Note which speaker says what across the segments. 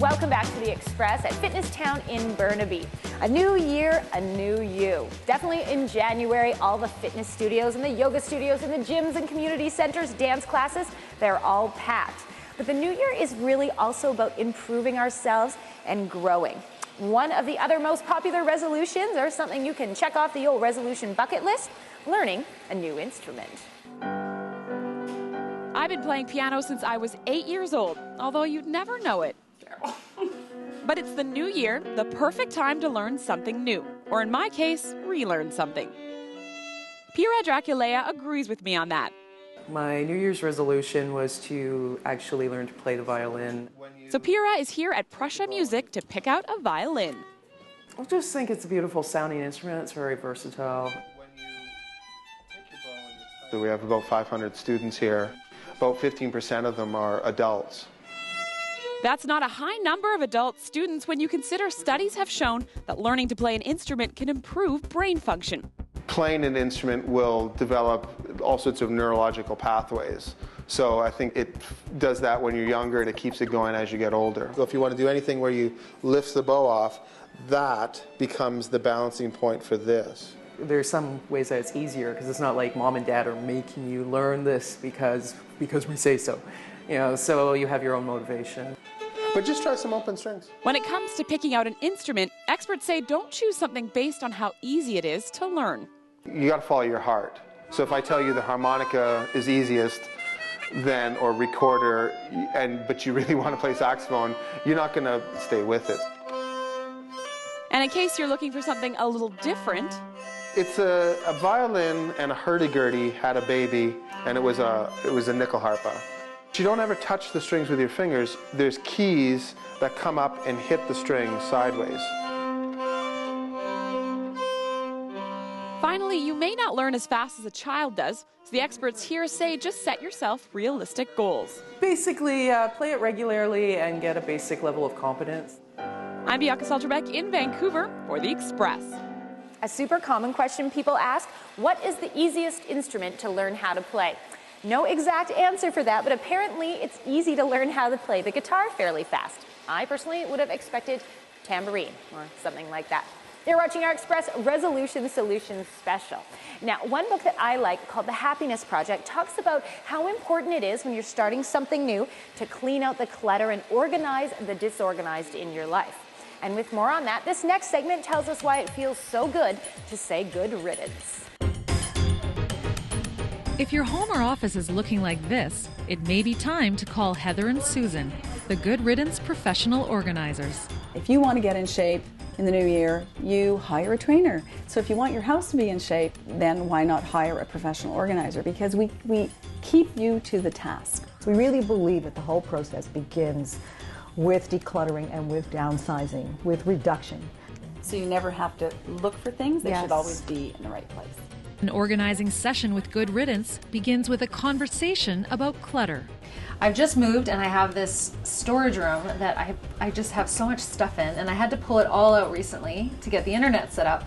Speaker 1: Welcome back to The Express at Fitness Town in Burnaby. A new year, a new you. Definitely in January, all the fitness studios and the yoga studios and the gyms and community centers, dance classes, they're all packed. But the new year is really also about improving ourselves and growing. One of the other most popular resolutions, or something you can check off the old resolution bucket list, learning a new instrument.
Speaker 2: I've been playing piano since I was 8 years old, although you'd never know it. But it's the new year, the perfect time to learn something new, or in my case, relearn something. Pira Draculea agrees with me on that.
Speaker 3: My New Year's resolution was to actually learn to play the violin.
Speaker 2: So Pira is here at Prussia Music to pick out a violin.
Speaker 3: I just think it's a beautiful sounding instrument. It's very versatile.
Speaker 4: So we have about 500 students here. About 15% of them are adults.
Speaker 2: That's not a high number of adult students when you consider studies have shown that learning to play an instrument can improve brain function.
Speaker 4: Playing an instrument will develop all sorts of neurological pathways. So I think it does that when you're younger and it keeps it going as you get older. So if you want to do anything where you lift the bow off, that becomes the balancing point for this.
Speaker 3: There's some ways that it's easier because it's not like mom and dad are making you learn this because we say so. You know, so you have your own motivation.
Speaker 4: But just try some open strings.
Speaker 2: When it comes to picking out an instrument, experts say don't choose something based on how easy it is to learn.
Speaker 4: You got to follow your heart. So if I tell you the harmonica is easiest, then, or recorder, but you really want to play saxophone, you're not going to stay with it.
Speaker 2: And in case you're looking for something a little different,
Speaker 4: it's a violin and a hurdy-gurdy had a baby, and it was a nickel harpa. You don't ever touch the strings with your fingers. There's keys that come up and hit the string sideways.
Speaker 2: Finally, you may not learn as fast as a child does, so the experts here say just set yourself realistic goals.
Speaker 3: Basically, play it regularly and get a basic level of competence.
Speaker 2: I'm Bianca Solterbeck in Vancouver for The Express.
Speaker 1: A super common question people ask, what is the easiest instrument to learn how to play? No exact answer for that, but apparently it's easy to learn how to play the guitar fairly fast. I personally would have expected tambourine or something like that. You're watching our Express Resolution Solutions special. Now, one book that I like called The Happiness Project talks about how important it is when you're starting something new to clean out the clutter and organize the disorganized in your life. And with more on that, this next segment tells us why it feels so good to say good riddance.
Speaker 5: If your home or office is looking like this, it may be time to call Heather and Susan, the Good Riddance professional organizers.
Speaker 6: If you want to get in shape in the new year, you hire a trainer. So if you want your house to be in shape, then why not hire a professional organizer? Because we keep you to the task.
Speaker 7: We really believe that the whole process begins with decluttering and with downsizing, with reduction.
Speaker 6: So you never have to look for things. They should always be in the right place.
Speaker 5: An organizing session with Good Riddance begins with a conversation about clutter.
Speaker 8: I've just moved and I have this storage room that I just have so much stuff in, and I had to pull it all out recently to get the internet set up,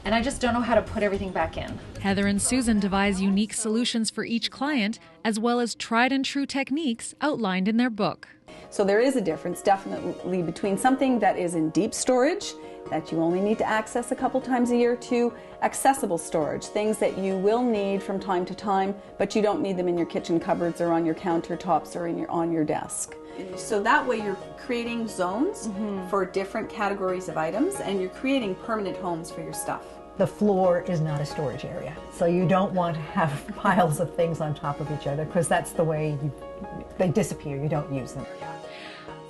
Speaker 8: and I just don't know how to put everything back in.
Speaker 5: Heather and Susan devise unique solutions for each client, as well as tried and true techniques outlined in their book.
Speaker 6: So there is a difference definitely between something that is in deep storage that you only need to access a couple times a year to accessible storage, things that you will need from time to time, but you don't need them in your kitchen cupboards or on your countertops or on your desk. So that way you're creating zones for different categories of items, and you're creating permanent homes for your stuff.
Speaker 7: The floor is not a storage area, so you don't want to have piles of things on top of each other because that's the way they disappear. You don't use them.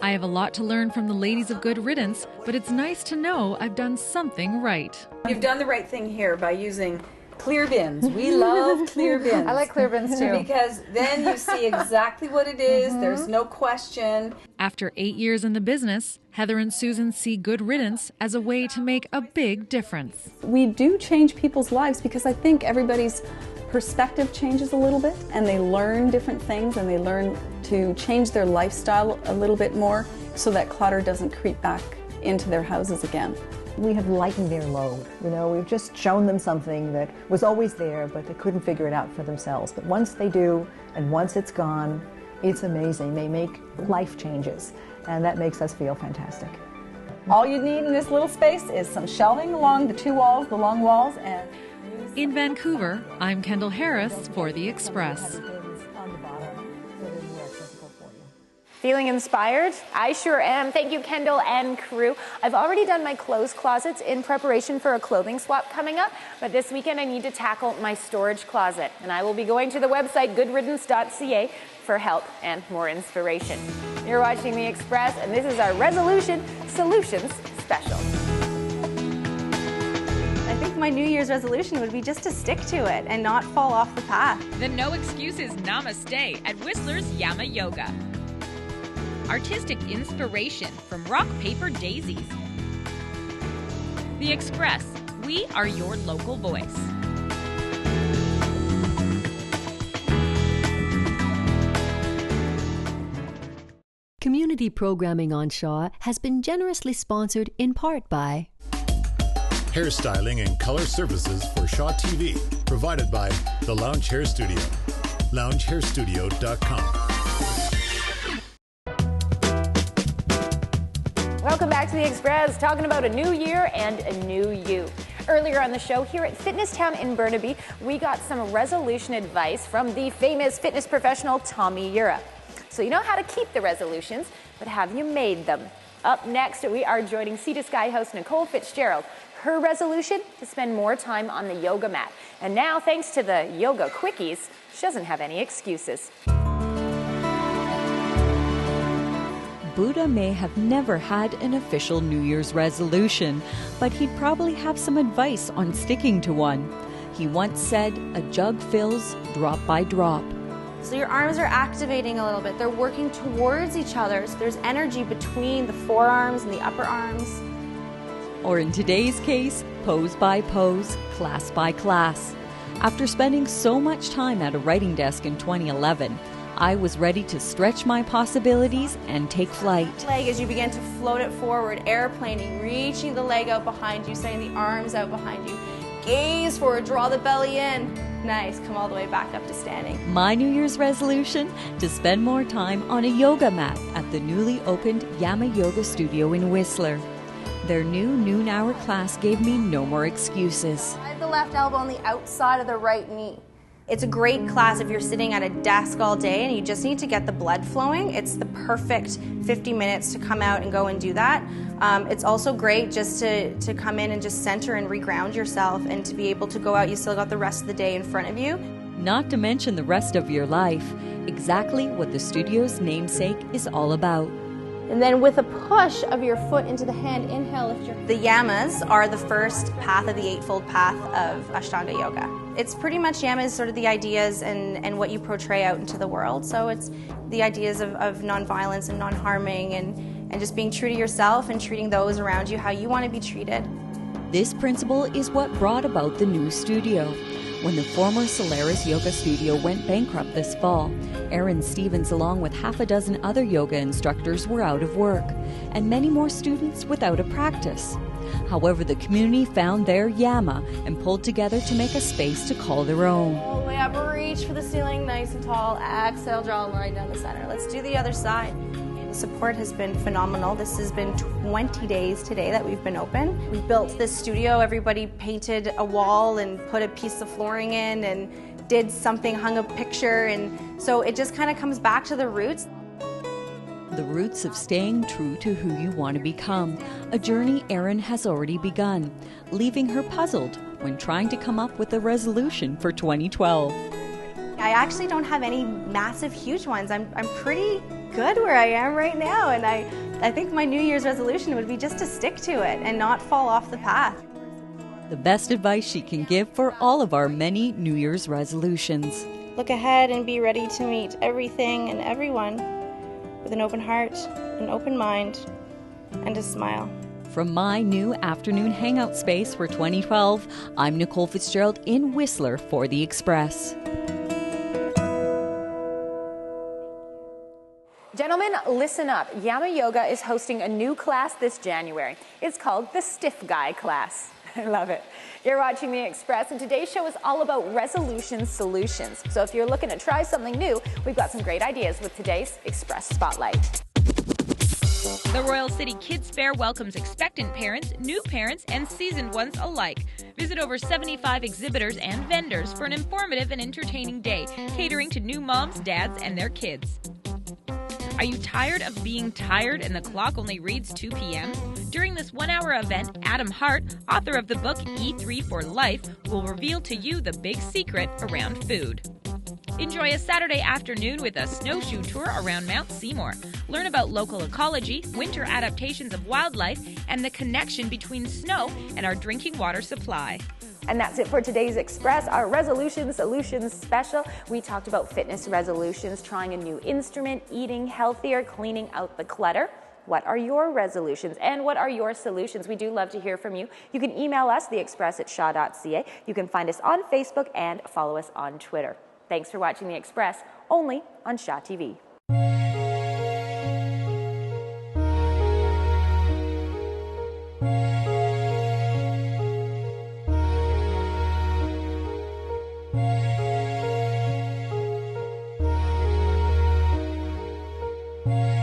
Speaker 5: I have a lot to learn from the ladies of Good Riddance, but it's nice to know I've done something right.
Speaker 6: You've done the right thing here by using clear bins. We love clear bins.
Speaker 1: I like clear bins too.
Speaker 6: Because then you see exactly what it is. There's no question.
Speaker 5: After 8 years in the business, Heather and Susan see Good Riddance as a way to make a big difference.
Speaker 6: We do change people's lives because I think everybody's perspective changes a little bit, and they learn different things, and they learn to change their lifestyle a little bit more so that clutter doesn't creep back into their houses again.
Speaker 7: We have lightened their load. You know, we've just shown them something that was always there, but they couldn't figure it out for themselves. But once they do, and once it's gone, It's amazing. They make life changes, and that makes us feel fantastic.
Speaker 6: All you need in this little space is some shelving along the two walls, the long walls, and...
Speaker 5: In Vancouver, I'm Kendall Harris for The Express.
Speaker 1: Feeling inspired? I sure am. Thank you, Kendall and crew. I've already done my clothes closets in preparation for a clothing swap coming up, but this weekend I need to tackle my storage closet, and I will be going to the website goodriddance.ca for help and more inspiration. You're watching The Express, and this is our Resolution Solutions special.
Speaker 9: I think my New Year's resolution would be just to stick to it and not fall off the path.
Speaker 2: The no excuses namaste at Whistler's Yama Yoga. Artistic inspiration from rock paper daisies. The Express, we are your local voice.
Speaker 10: Community programming on Shaw has been generously sponsored in part by
Speaker 11: hairstyling and color services for Shaw TV, provided by the Lounge Hair Studio, loungehairstudio.com.
Speaker 1: Welcome back to The Express, talking about a new year and a new you. Earlier on the show here at Fitness Town in Burnaby, we got some resolution advice from the famous fitness professional Tommy Ura. So you know how to keep the resolutions, but have you made them? Up next, we are joining Sea to Sky host Nicole Fitzgerald. Her resolution? To spend more time on the yoga mat. And now, thanks to the yoga quickies, she doesn't have any excuses.
Speaker 12: Buddha may have never had an official New Year's resolution, but he'd probably have some advice on sticking to one. He once said, "A jug fills drop by drop."
Speaker 9: So your arms are activating a little bit. They're working towards each other. So there's energy between the forearms and the upper arms.
Speaker 12: Or in today's case, pose by pose, class by class. After spending so much time at a writing desk in 2011, I was ready to stretch my possibilities and take flight.
Speaker 9: Leg as you begin to float it forward, airplaning, reaching the leg out behind you, sending the arms out behind you. Gaze forward, draw the belly in. Nice, come all the way back up to standing.
Speaker 12: My New Year's resolution? To spend more time on a yoga mat at the newly opened Yama Yoga studio in Whistler. Their new noon-hour class gave me no more excuses.
Speaker 9: Slide the left elbow on the outside of the right knee. It's a great class if you're sitting at a desk all day and you just need to get the blood flowing. It's the perfect 50 minutes to come out and go and do that. It's also great just to come in and just center and reground yourself and to be able to go out. You still got the rest of the day in front of you.
Speaker 12: Not to mention the rest of your life. Exactly what the studio's namesake is all about.
Speaker 9: And then with a push of your foot into the hand, inhale, lift your... The yamas are the first path of the eightfold path of Ashtanga Yoga. It's pretty much yamas, sort of the ideas and what you portray out into the world. So it's the ideas of nonviolence and non-harming and just being true to yourself and treating those around you how you want to be treated.
Speaker 12: This principle is what brought about the new studio. When the former Solaris Yoga Studio went bankrupt this fall, Aaron Stevens, along with half a dozen other yoga instructors, were out of work, and many more students without a practice. However, the community found their Yama and pulled together to make a space to call their own.
Speaker 9: All the way up, reach for the ceiling, nice and tall. Exhale, draw a line down the center. Let's do the other side. The support has been phenomenal. This has been 20 days today that we've been open. We built this studio. Everybody painted a wall and put a piece of flooring in and did something, hung a picture, and so it just kind of comes back to the roots.
Speaker 12: The roots of staying true to who you want to become, a journey Erin has already begun, leaving her puzzled when trying to come up with a resolution for 2012.
Speaker 9: I actually don't have any massive, huge ones. I'm pretty good where I am right now, and I think my New Year's resolution would be just to stick to it and not fall off the path.
Speaker 12: The best advice she can give for all of our many New Year's resolutions.
Speaker 9: Look ahead and be ready to meet everything and everyone with an open heart, an open mind, and a smile.
Speaker 12: From my new afternoon hangout space for 2012, I'm Nicole Fitzgerald in Whistler for The Express.
Speaker 1: Gentlemen, listen up. Yama Yoga is hosting a new class this January. It's called the Stiff Guy class. I love it. You're watching The Express, and today's show is all about resolution solutions. So if you're looking to try something new, we've got some great ideas with today's Express Spotlight.
Speaker 13: The Royal City Kids Fair welcomes expectant parents, new parents, and seasoned ones alike. Visit over 75 exhibitors and vendors for an informative and entertaining day, catering to new moms, dads, and their kids. Are you tired of being tired and the clock only reads 2 p.m.? During this one-hour event, Adam Hart, author of the book E3 for Life, will reveal to you the big secret around food. Enjoy a Saturday afternoon with a snowshoe tour around Mount Seymour. Learn about local ecology, winter adaptations of wildlife, and the connection between snow and our drinking water supply.
Speaker 1: And that's it for today's Express, our Resolution Solutions special. We talked about fitness resolutions, trying a new instrument, eating healthier, cleaning out the clutter. What are your resolutions and what are your solutions? We do love to hear from you. You can email us, theexpress@shaw.ca. You can find us on Facebook and follow us on Twitter. Thanks for watching The Express, only on Shaw TV.
Speaker 14: Bye.